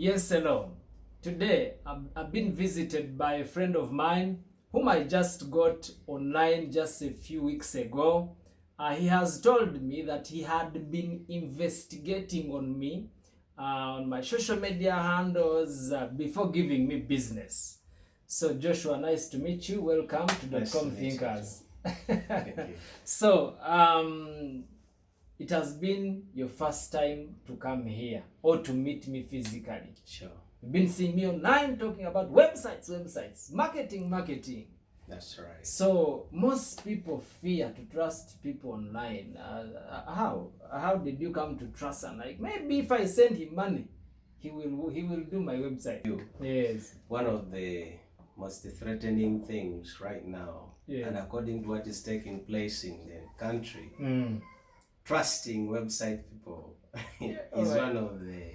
Yes, hello. Today, I've been visited by a friend of mine whom I just got online just a few weeks ago. He has told me that he had been investigating on me on my social media handles before giving me business. So Joshua, nice to meet you. Welcome to Dotkom Thinkers. Thank you. So, it has been your first time to come here or to meet me physically. Sure. You've been seeing me online talking about websites, marketing. That's right. So most people fear to trust people online. How did you come to trust him? Like, maybe if I send him money, he will do my website. Yes. One of the most threatening things right now, and according to what is taking place in the country, trusting website people is one of the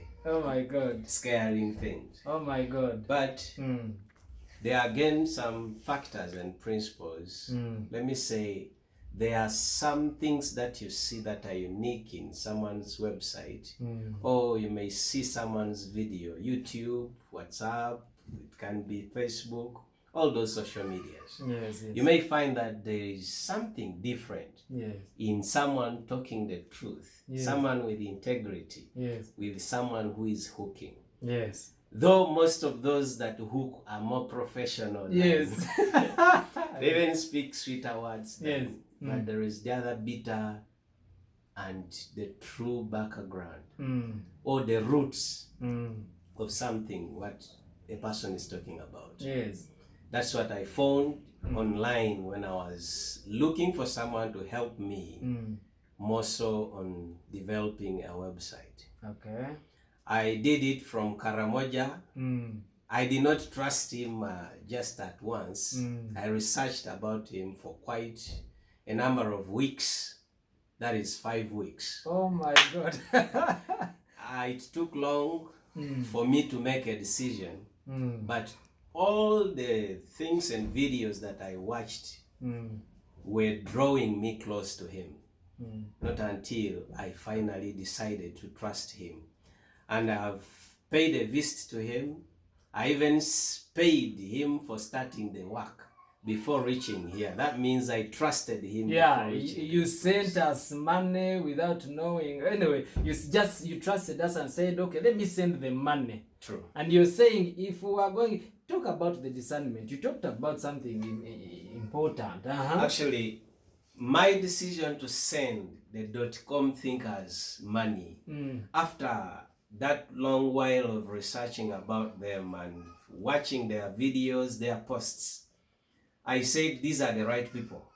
scaring things. Oh my God. But there are again some factors and principles. Let me say there are some things that you see that are unique in someone's website, or you may see someone's video, YouTube, WhatsApp, it can be Facebook, all those social medias. Yes. You may find that there is something different Yes. in someone talking the truth, someone with integrity, with someone who is hooking. Yes. Though most of those that hook are more professional. Yes. They even speak sweeter words. Yes. But there is the other bitter and the true background or the roots of something what a person is talking about. Yes. That's what I found online when I was looking for someone to help me more so on developing a website. Okay. I did it from Karamoja. I did not trust him just at once. I researched about him for quite a number of weeks. That is 5 weeks. Oh my God. It took long for me to make a decision, but all the things and videos that I watched were drawing me close to him. Not until I finally decided to trust him. And I've paid a visit to him. I even paid him for starting the work before reaching here. That means I trusted him. Yeah, you sent us money without knowing. Anyway, you trusted us and said, okay, let me send the money. True. And you're saying, if we are going talk about the discernment, you talked about something important. Actually, my decision to send the Dotkom Thinkers money after that long while of researching about them and watching their videos, their posts, I said these are the right people.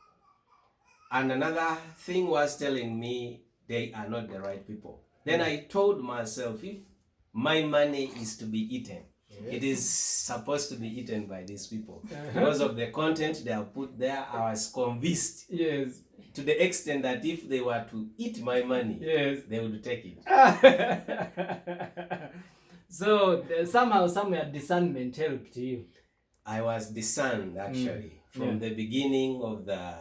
And another thing was telling me they are not the right people. Then I told myself, if my money is to be eaten, it is supposed to be eaten by these people. Because of the content they have put there, I was convinced. Yes. To the extent that if they were to eat my money, they would take it. So somehow, somewhere, discernment helped you. I was discerned actually from the beginning of the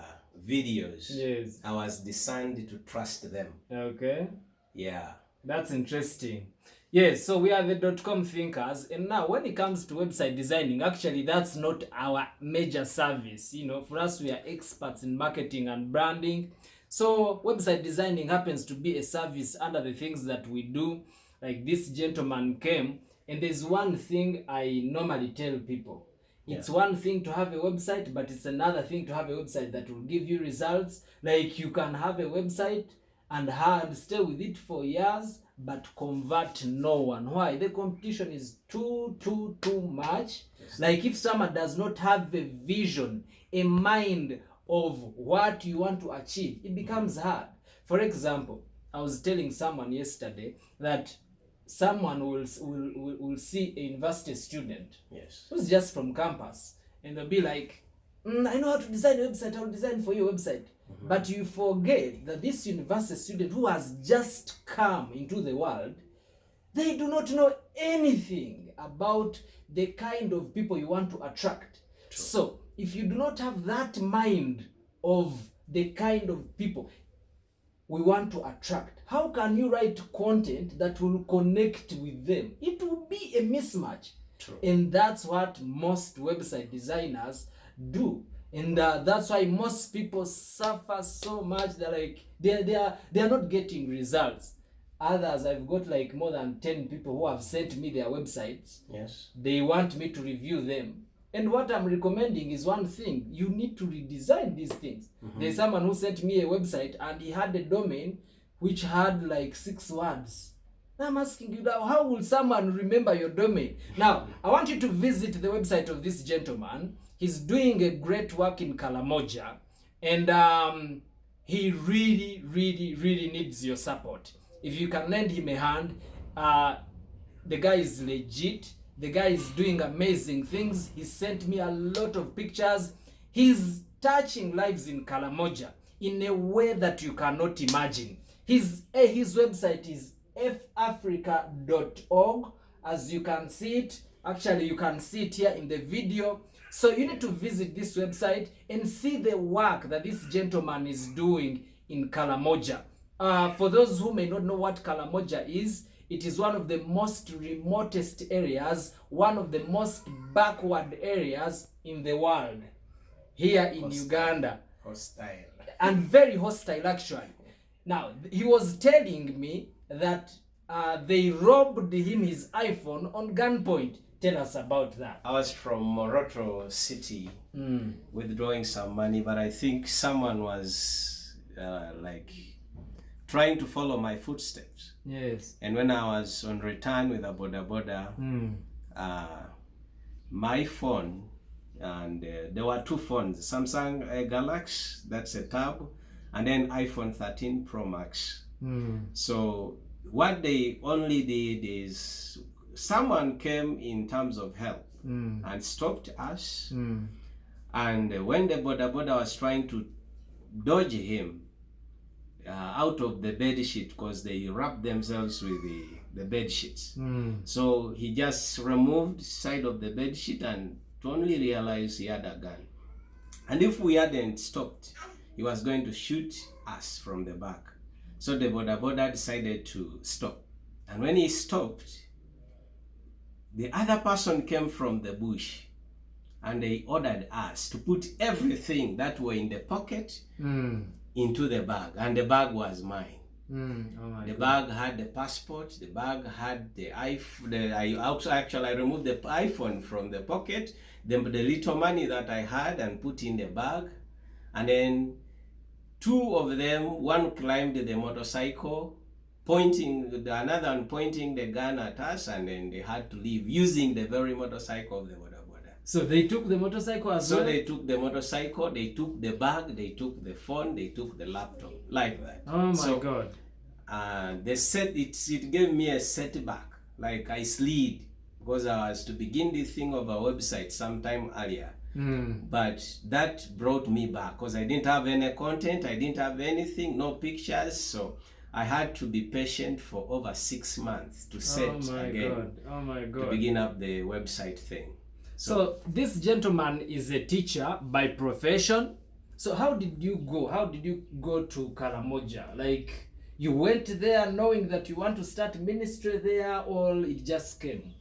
videos. Yes. I was discerned to trust them. Okay. Yeah. That's interesting. Yes, so we are the Dotkom Thinkers, and now when it comes to website designing, actually that's not our major service. You know, for us, we are experts in marketing and branding. So website designing happens to be a service under the things that we do. Like this gentleman came, and there's one thing I normally tell people. It's one thing to have a website, but it's another thing to have a website that will give you results. Like you can have a website and stay with it for years, but convert no one. Why? The competition is too much. Yes. Like if someone does not have a vision, a mind of what you want to achieve, it becomes hard. For example, I was telling someone yesterday that someone will see a university student who's just from campus, and they'll be like, I know how to design a website, I'll design for your website. But you forget that this university student who has just come into the world, they do not know anything about the kind of people you want to attract. True. So if you do not have that mind of the kind of people, we want to attract. How can you write content that will connect with them? It will be a mismatch. True. And that's what most website designers do. And that's why most people suffer so much. They're like, they are not getting results. Others, I've got like more than 10 people who have sent me their websites. Yes. They want me to review them. And what I'm recommending is one thing. You need to redesign these things. There's someone who sent me a website and he had a domain which had like 6 words. Now I'm asking you now, how will someone remember your domain? Now, I want you to visit the website of this gentleman. He's doing a great work in Karamoja. And he really, really, really needs your support. If you can lend him a hand, the guy is legit. The guy is doing amazing things. He sent me a lot of pictures. He's touching lives in Karamoja in a way that you cannot imagine. His website is EPH-AFRICA.org. As you can see it, actually you can see it here in the video. So you need to visit this website and see the work that this gentleman is doing in Karamoja. For those who may not know what Karamoja is, it is one of the most remotest areas, one of the most backward areas in the world, here in Uganda. Hostile. And very hostile, actually. Now, he was telling me that they robbed him his iPhone on gunpoint. Tell us about that. I was from Moroto City withdrawing some money, but I think someone was trying to follow my footsteps. Yes. And when I was on return with a boda, my phone, and there were 2 phones, Samsung Galaxy, that's a tab, and then iPhone 13 Pro Max. So what they only did is someone came in terms of help and stopped us. And when the boda was trying to dodge him out of the bed sheet, because they wrapped themselves with the bed sheets. So he just removed side of the bed sheet and to only realize he had a gun. And if we hadn't stopped, he was going to shoot us from the back. So the boda decided to stop. And when he stopped, the other person came from the bush and they ordered us to put everything that were in the pocket into the bag, and the bag was mine. The bag had the passport, the bag had the iPhone. I removed the iPhone from the pocket, the little money that I had, and put in the bag. And then 2 of them, one climbed the motorcycle, another one pointing the gun at us, and then they had to leave using the very motorcycle of the boda. So they took the motorcycle as well? So they took the motorcycle, they took the bag, they took the phone, they took the laptop, like that. Oh my God. It gave me a setback. Like I slid, because I was to begin this thing of a website sometime earlier. But that brought me back, because I didn't have any content, I didn't have anything, no pictures. So I had to be patient for over 6 months to set to begin up the website thing. So this gentleman is a teacher by profession. So how did you go? How did you go to Karamoja? Like, you went there knowing that you want to start ministry there, or it just came?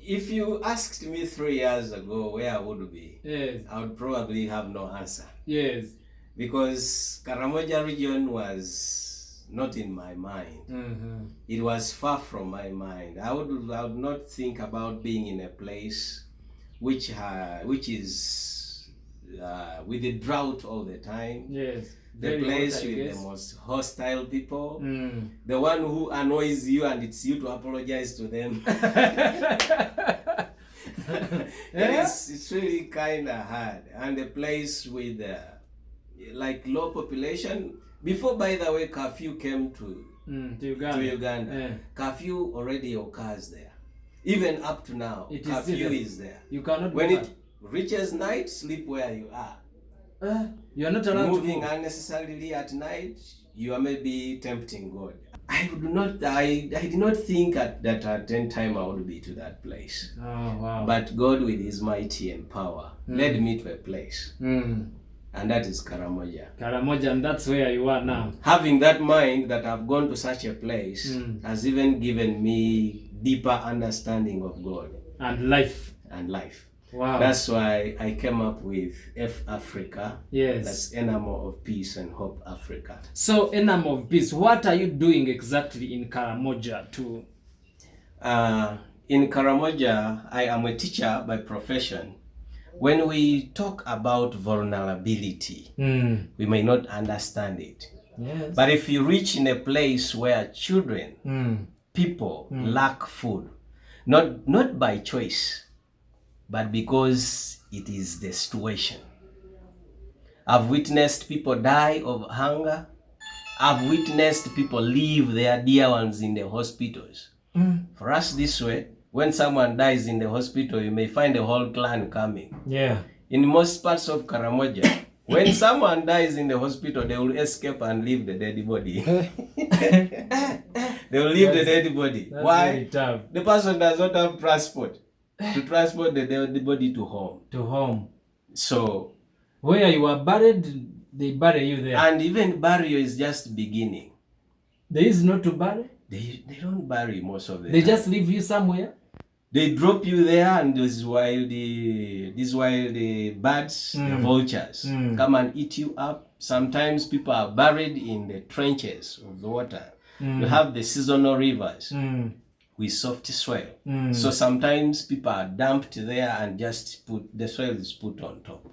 If you asked me 3 years ago where I would be, yes, I would probably have no answer. Yes. Because Karamoja region was not in my mind. It was far from my mind. I would not think about being in a place which is with the drought all the time. Yes. The place with the most hostile people. The one who annoys you and it's you to apologize to them. It's really kind of hard. And the place with like low population. Before, by the way, curfew came to Uganda. Curfew already occurs there. Even up to now, curfew is there. You cannot. When it reaches night, sleep where you are. You are not allowed moving to move unnecessarily at night. You are maybe tempting God. I did not think at that time I would be to that place. Oh wow! But God, with His mighty and power, led me to a place. And that is Karamoja. Karamoja, and that's where you are now. Having that mind that I've gone to such a place has even given me deeper understanding of God. And life. And life. Wow. That's why I came up with EPH-AFRICA. Yes. That's Enamor of Peace and Hope-Africa. So, Enamor of Peace, what are you doing exactly in Karamoja too? In Karamoja, I am a teacher by profession. When we talk about vulnerability, we may not understand it. Yes. But if you reach in a place where children, people lack food, not by choice, but because it is the situation. I've witnessed people die of hunger. I've witnessed people leave their dear ones in the hospitals. For us this way, when someone dies in the hospital, you may find a whole clan coming. Yeah. In most parts of Karamoja, when someone dies in the hospital, they will escape and leave the dead body. They will leave the dead body. Why? The person does not have transport to transport the dead body to home. To home. So, where you are buried, they bury you there. And even burial is just beginning. There is no to bury? They don't bury most of them. They just leave you somewhere? They drop you there, and these wild birds, the vultures, come and eat you up. Sometimes people are buried in the trenches of the water. You have the seasonal rivers with soft soil. So sometimes people are dumped there and just the soil is put on top.